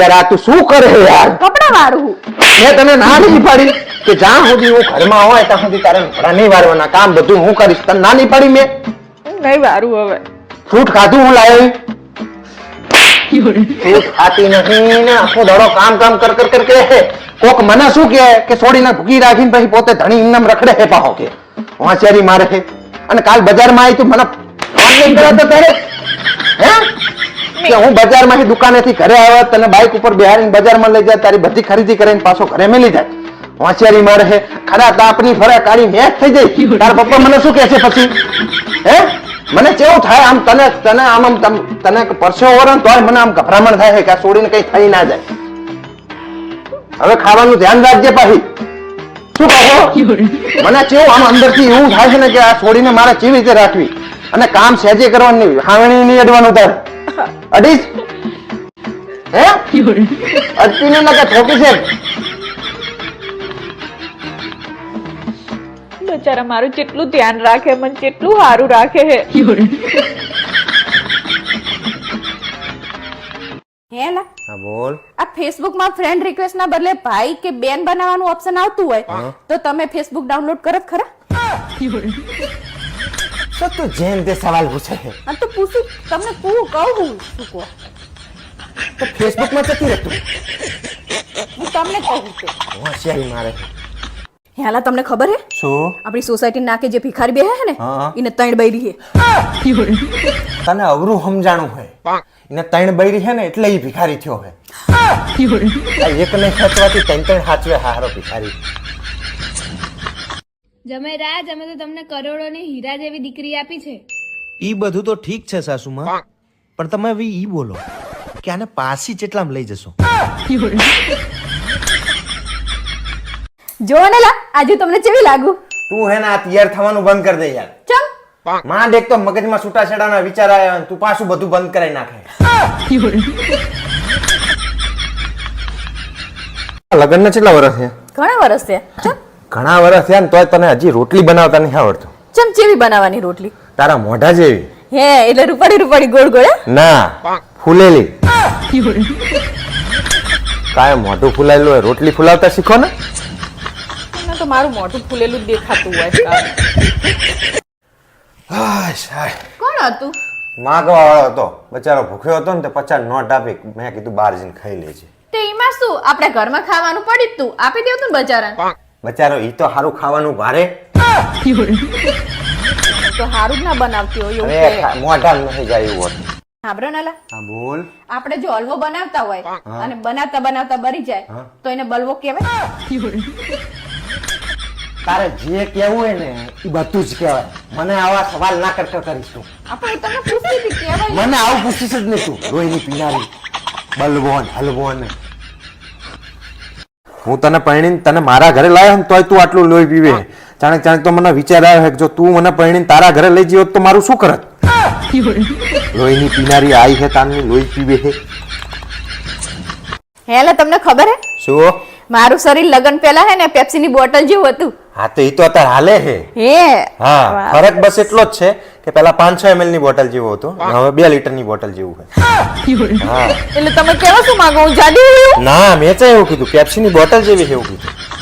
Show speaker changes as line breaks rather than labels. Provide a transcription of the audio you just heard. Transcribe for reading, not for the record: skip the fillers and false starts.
यार आ तू શું કરે યાર
કપડા વાળું
મેં તને ના નહીં પાડી કે જ્યાં સુધી હું ઘરમાં હોય ત્યાં સુધી તારે કપડા નહીં વાળવાના કામ બધું હું કરીશ તને ના નહીં પાડી મેં
નહીં વાળું હવે
ફ્રૂટ ખાધું હું લાવી ફ્રૂટ ખાતી નહીં ને આખો દાડો કામ કર કે કોક મને શું કે છોડીને ભૂકી રાખીને પછી પોતે ધણી ઇનામ રખડે હે પાહો કે વાંચેરી મારે છે અને કાલ બજારમાં આવી તું મને ફોન નહીં કર્યો તો તારે હે કે હું બજારમાંથી દુકાનેથી ઘરે આવ્યો તને બાઇક ઉપર બેહારીને બજારમાં લઈ જાય તારી બધી ખરીદી કરીને પાછો ઘરે મેલી જાય વાંચેરી મારે છે ખરા તાપની ફરે કાળી મેચ થઈ જાય તાર પપ્પા મને શું કહે છે પછી હે મને કેવું થાય આમ તને આમ તને પરસેવો વરે તોય મને આમ ગભરામણ થાય છે કે આ છોડીને કઈ થઈ ના જાય હવે ખાવાનું ધ્યાન રાખજે પાછી શું કહો મને કેવું આમ અંદરથી એવું થાય છે ને કે આ છોડીને મારે કેવી રીતે રાખવી અને કામ સહેજે કરવાનું નહીં હાવણી નહીં અડવાનું તારે અડીશ હે અડતી ને કે ઠોકી છે
બચારા મારું જેટલું ધ્યાન રાખે મને જેટલું સારું રાખે હે હેલા
હા બોલ
આ ફેસબુક માં ફ્રેન્ડ રિક્વેસ્ટ ના બદલે ભાઈ કે બેન બનાવવાનું ઓપ્શન આવતું હોય તો તમે ફેસબુક ડાઉનલોડ કરો ખરા
તો તું જેમ તે સવાલ પૂછે છે
આ તો પૂછું તમને કહું શું કહો
તો ફેસબુક માં જતી રહેતું
હું તમને કહું છું
હોશિયારી મારે
હેલા તમને ખબર હે
શું
આપણી સોસાયટી નાકે જે ભિખારી બે હે ને એને 3 બૈરી હે
તને અવરું સમજાણું હોય એને 3 બૈરી છે ને એટલે ઈ ભિખારી થયો હે એક ને ખેંચવાથી 3 હાચવે હારો ભિખારી
જમેરાજ અમે તો તમને કરોડોની હીરા જેવી દીકરી આપી છે
ઈ બધું તો ઠીક છે સાસુમાં પણ તમે હવે ઈ બોલો કે આને પાસી ચેટલામ લઈ જશો
જો ને લા આજે તમને કેવી લાગુ
તું હે ને આ તૈયાર થવાનું બંધ કરી દે યાર
ચમ
માં દેખ તો મગજમાં છૂટાછેડાના વિચાર આવ્યા તું પાછું બધું બંધ કરાઈ નાખે લગ્ન ને કેટલા વર્ષ છે
ઘણા વર્ષ છે ચમ
ઘણા વર્ષ થયા ને તોય તને હજી રોટલી બનાવતા નહીં આવડતું
ચમ ચેવી બનાવવાની રોટલી
તારા મોઢા જેવી
હે એટલે રૂપાડી ગોળ ગોળ
ના ફૂલેલી કાય મોઢું ફૂલાયેલું હોય રોટલી ફૂલાવતા શીખો ને
તો મારું મોઢું ફૂલેલું દેખાતું હોય
હાય
કોણ હતું
માગવા વાળો હતો બચારો ભૂખ્યો હતો ને તે 50 નોટ આપી મેં કીધું બહાર જઈને ખાઈ લેજે
તે એમાં શું આપણે ઘરમાં ખાવાનું પડી તું આપી દેવ તું બજારા
બચારો ઈ તો સારું ખાવાનું ભારે
તો હારું જ ના બનાવતી હોય એવું
અરે
કે
મોઢા નથી જાય એવું હતું
સાંભળો નાલા
હા બોલ
આપણે જો હલવો બનાવતા હોય અને બનાવતા બરી જાય તો એને બલવો કહેવાય
તારે જે કેવું હોય ને એ બધું જ કહેવાય મને આવા સવાલ ના કરતા કરીશ તું
આપણે તમને પૂછતી હતી કહેવાય
મને આવું પૂછીશ જ નહીં તું રોહીની પીનારી બલવોન હલવોન હું તને પરણીને તને મારા ઘરે લાવ્યો ને તોય તું આટલું લોહી પીવે ચાણક તો મને વિચાર આવ્યો કે જો તું મને પરણીને તારા ઘરે લઈ જયો તો મારું શું કરત લોહીની પીનારી આઈ છે તારની લોહી પીવે છે
હેલે તમને ખબર હે
શું
મારું શરીર લગન પહેલા હે ને પેપ્સી ની બોટલ જેવું હતું
હા તો ઈ તો અત્યારે હાલે છે
હે
હા ફરક બસ એટલો જ છે કે પેલા 500 ml ની બોટલ જેવો હતો હવે 2 લીટર ની બોટલ જેવું છે હા
એટલે તમે કેવા શું માંગો હું જાડી
ના મેં તો એવું કીધું પેપ્સી ની બોટલ જેવી છે એવું કીધું